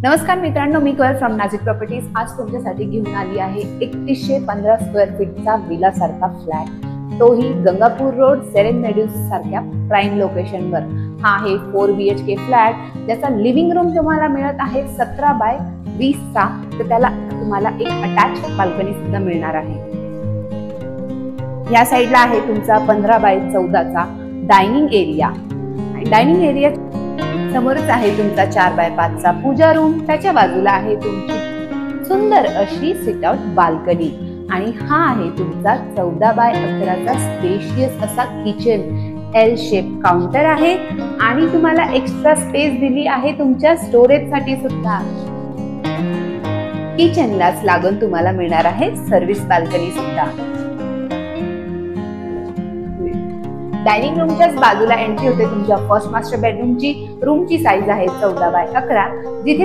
नमस्कार मित्रांनो, मी call from नाझिक properties आज तुमच्यासाठी घेऊन आली आहे 3115 स्क्वेअर फीटचा विला सारखा फ्लॅट, तोही गंगापूर रोड सेरेन मेड्यूज सारख्या प्राइम लोकेशनवर। हा आहे 4 BHK फ्लॅट, ज्याचा लिव्हिंग रूम तुम्हाला मिळत आहे 17x20 चा, तर त्याला तुम्हाला एक अटॅच बाल्कनी सुद्धा मिळणार आहे। या साइडला आहे तुमचा 15x14 चा डायनिंग एरिया। डायनिंग एरिया समोरच आहे तुमचा 4x5 चा पूजा रूम, त्याच्या बाजूला आहे तुमची सुंदर अशी सिट आउट बाल्कनी आणि हा आहे तुमचा 14x11 चा स्पेशियस असा किचन। एल शेप काउंटर आहे आणि तुम्हाला एक्स्ट्रा स्पेस दिली आहे तुमच्या स्टोरेज साठी सुद्धा। किचनलाच लागून तुम्हाला मिळणार आहे सर्व्हिस बाल्कनी सुद्धा। डायनिंग रूमच्याच बाजूला एंट्री होते तुमच्या फर्स्ट मास्टर बेडरूमची। रूमची साईज आहे 14x11, जिथे